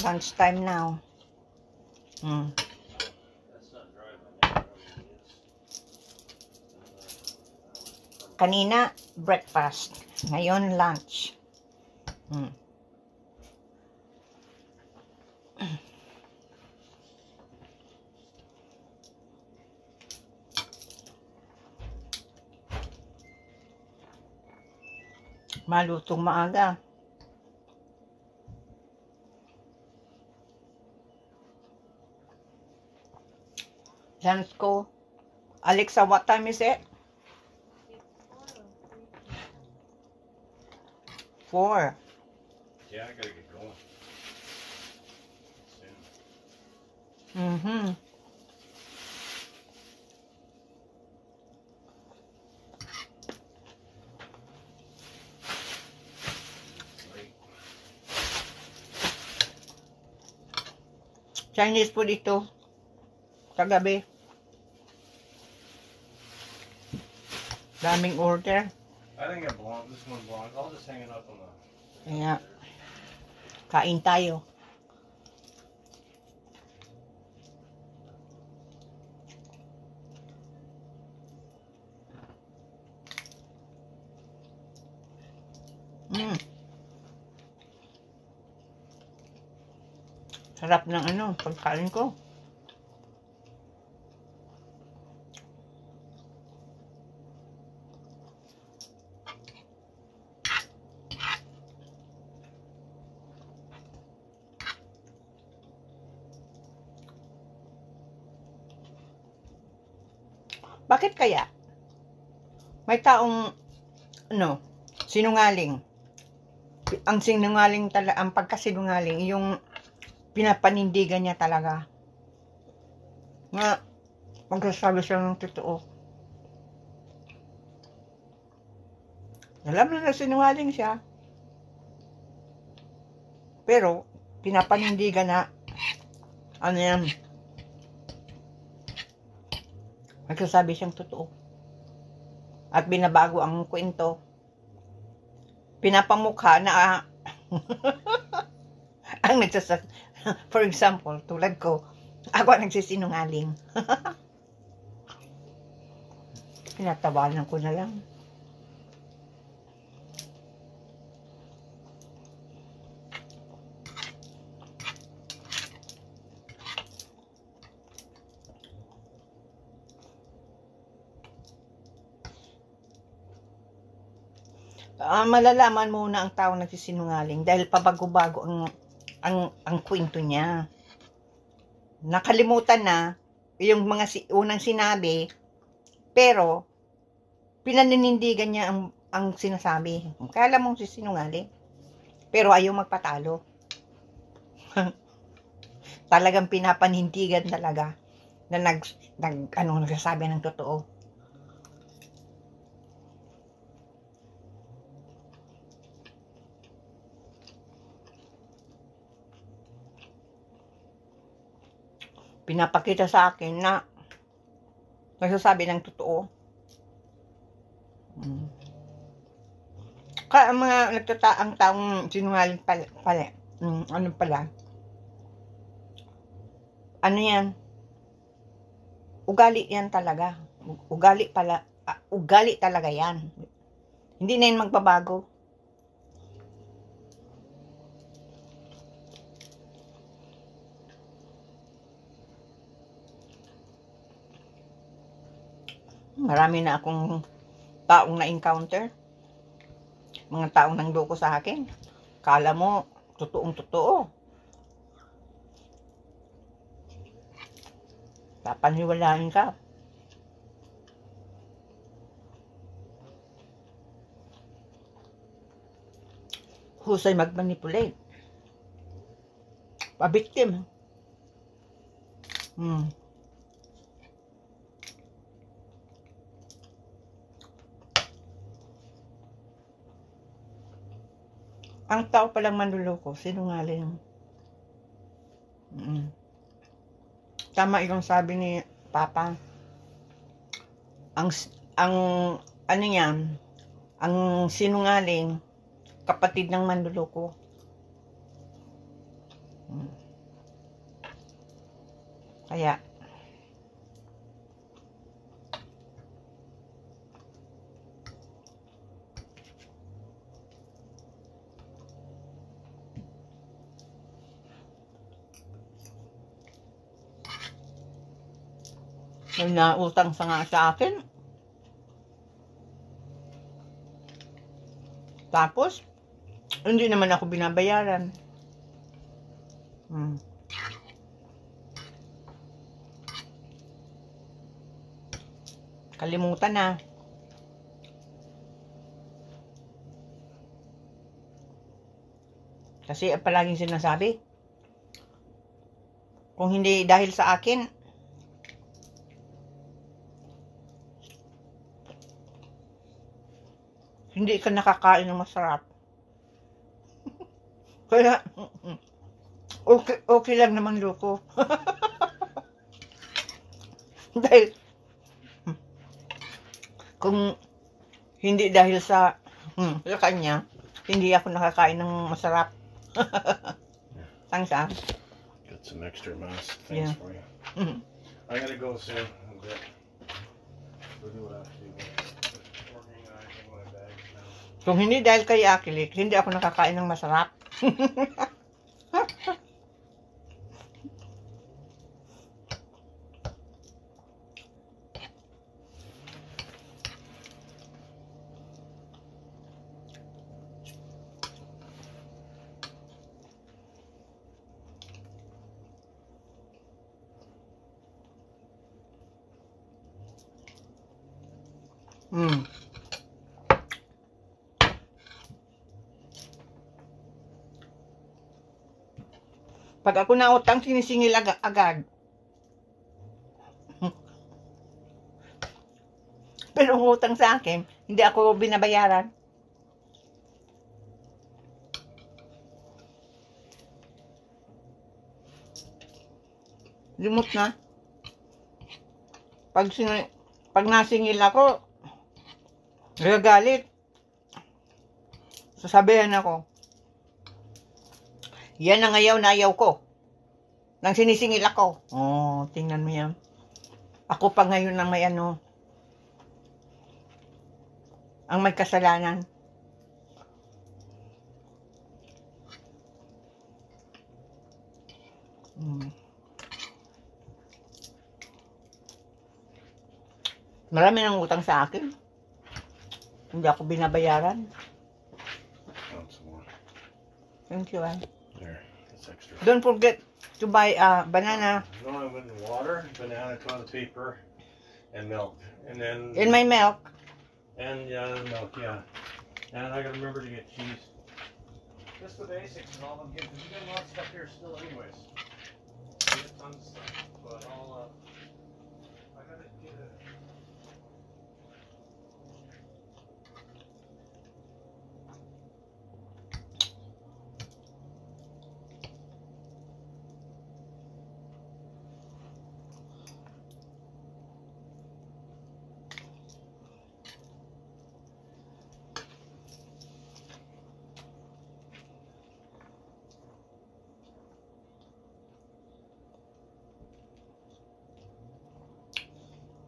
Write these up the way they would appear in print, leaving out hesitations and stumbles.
Lunchtime now. Kanina, breakfast. Ngayon, lunch. Malutong maaga. Lunch ko. Alexa, what time is it? 4. Yeah, I gotta get going. Soon. Chinese food ito. Kagabi. Daming order. I think it belongs. This one belongs. I'll just hang it up on the. Kaya, kain tayo. Sarap ng pagkain ko. Bakit kaya? May taong sinungaling. Ang sinungaling talaga, ang pagkasinungaling, yung pinapanindigan niya talaga. Nga, magsasabi siya ng totoo. Alam na sinungaling siya. Pero, pinapanindigan na, magsasabi siyang totoo. At binabago ang kwento. Pinapamukha na ang for example, tulad ko, ako ang nagsisinungaling. Pinatawanan ko na lang. Malalaman muna ang tao nagsisinungaling dahil pabago-bago ang kwento niya. Nakalimutan na yung mga unang sinabi, pero pinaninindigan niya ang sinasabi. Kaya mong sisinungaling, pero ayaw magpatalo. Talagang pinapanindigan talaga na nagsasabi ng totoo. Pinapakita sa akin na nagsasabi ng totoo. Kaya ang mga ang taong sinungaling pala, yan? Ugali yan talaga. Ugali talaga yan. Hindi na yan magbabago. Marami na akong taong na-encounter. Mga taong nangloko sa akin. Kala mo, totoong-totoo. Papaniwalaan ka. Husay mag-manipulate. Pa-victim. Ang tao palang manluloko, sinungaling. Tama yung sabi ni Papa. Ang sinungaling, kapatid ng manluloko. Kaya, may nautang sa akin. Tapos, hindi naman ako binabayaran. Kalimutan na. Kasi palaging sinasabi, kung hindi dahil sa akin, hindi ka nakakain ng masarap. Kaya, okay lang naman loko. Dahil, kung hindi dahil sa kanya, hindi ako nakakain ng masarap. Thanks, ah. Got some extra mouse things for you. I gotta go soon. A bit. We'll do what I have to do. Organizing my bags now. Kung hindi dahil kay Akilik, hindi ako nakakain ng masarap. Pag ako nautang, sinisingil agad. Pero ang utang sa akin, hindi ako binabayaran. Limot na. Pag nasingil ako, gagalit. Sasabihan ako, yan ang ayaw na ayaw ko. Nang sinisingil ako. Oh, tingnan mo yan. Ako pa ngayon ang may ang may kasalanan. Marami nang utang sa akin. Hindi ako binabayaran. Thank you, There, that's extra. Don't forget to buy banana. No, I went in water, banana, toilet paper, and milk. And then... In my milk. And milk, yeah. And I gotta remember to get cheese. Just the basics and all I'm getting. We got a lot of stuff here still anyways. We got tons of stuff. But I gotta get it.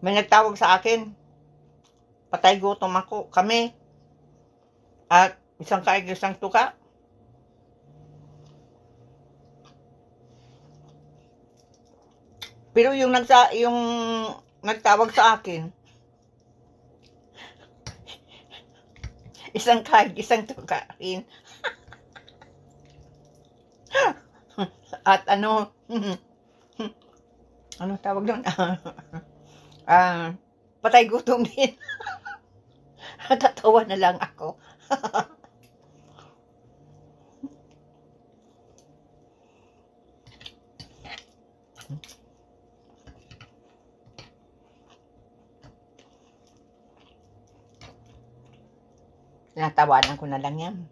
May nagtawag sa akin. Patay gutom kami. At isang kaig, isang tuka. Pero yung nagtawag sa akin, isang kaig, isang tuka rin. At ano tawag doon? Patay gutom din. Tatawa na lang ako. Natawanan ko na lang yan.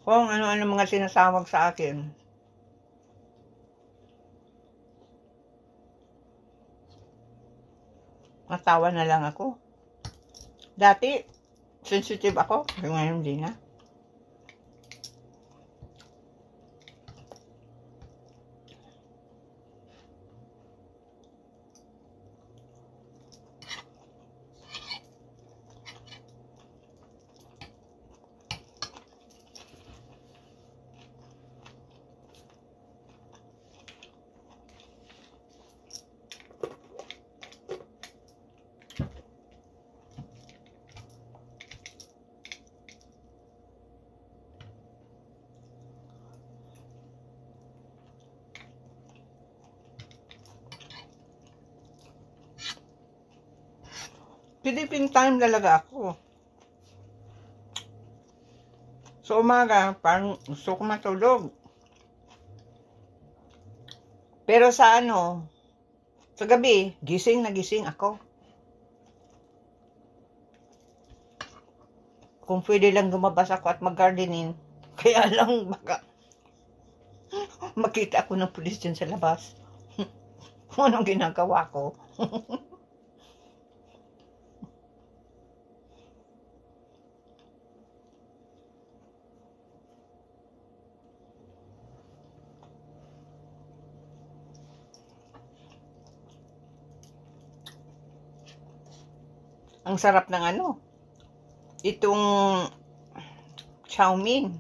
Kung ano-ano mga sinasawag sa akin. Natawa na lang ako. Dati, sensitive ako. Ngayon hindi na. Philippine time talaga ako. So umaga, parang gusto ko matulog. Pero sa sa gabi, gising na gising ako. Kung pwede lang lumabas ako at mag-gardening, kaya lang baka makita ako ng pulis dyan sa labas. Kung anong ginagawa ko. Ang sarap ng itong chow mein.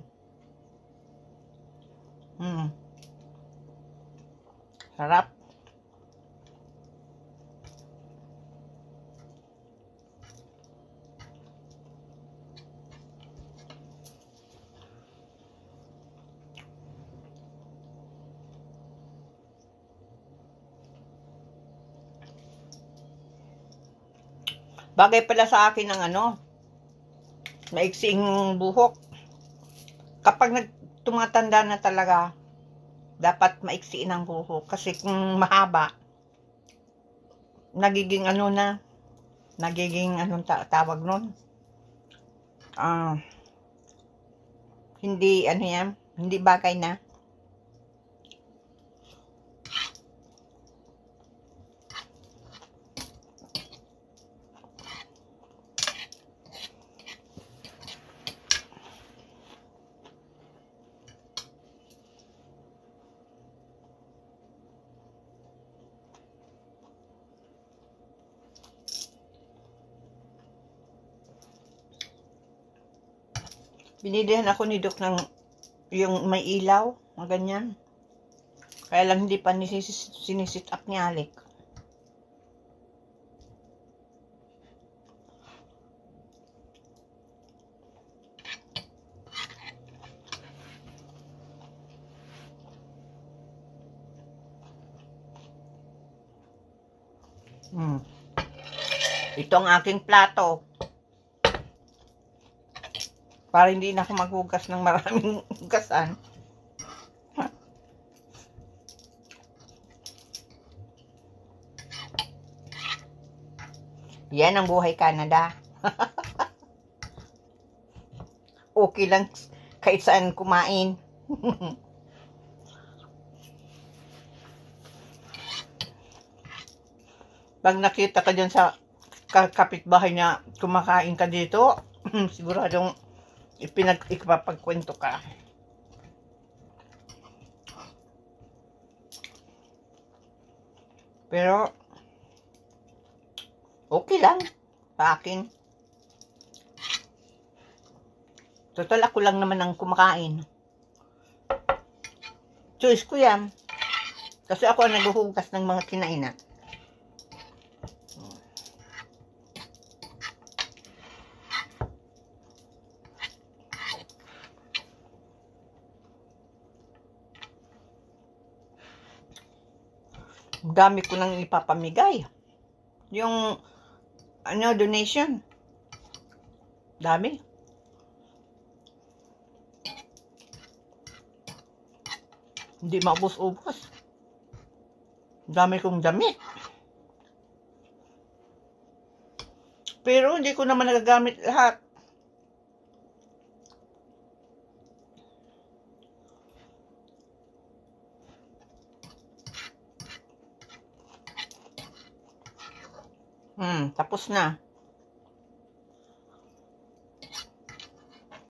Sarap. Bagay pala sa akin ng maiksing buhok. Kapag tumatanda na talaga, dapat maiksiin ang buhok. Kasi kung mahaba, nagiging anong tawag nun? Hindi, hindi bagay na. Binilihan ako ni Doc ng yung may ilaw, mga ganyan. Kaya lang hindi pa sinisit up ni Alec. Ito ang aking plato. Para hindi na ako maghugas ng maraming hugasan. Yan ang buhay Canada. Okay lang kahit saan kumain. Pag nakita ka dyan sa kapitbahay na kumakain ka dito, siguradong ipapagkwento ka. Pero okay lang sa akin. Total ako lang naman ang kumakain. Choice ko yan. Kasi ako ang naghuhugas ng mga kinain. Dami ko nang ipapamigay. Yung donation. Dami. Hindi maubos-ubos. Dami kong damit. Pero hindi ko naman nagagamit lahat. Tapos na.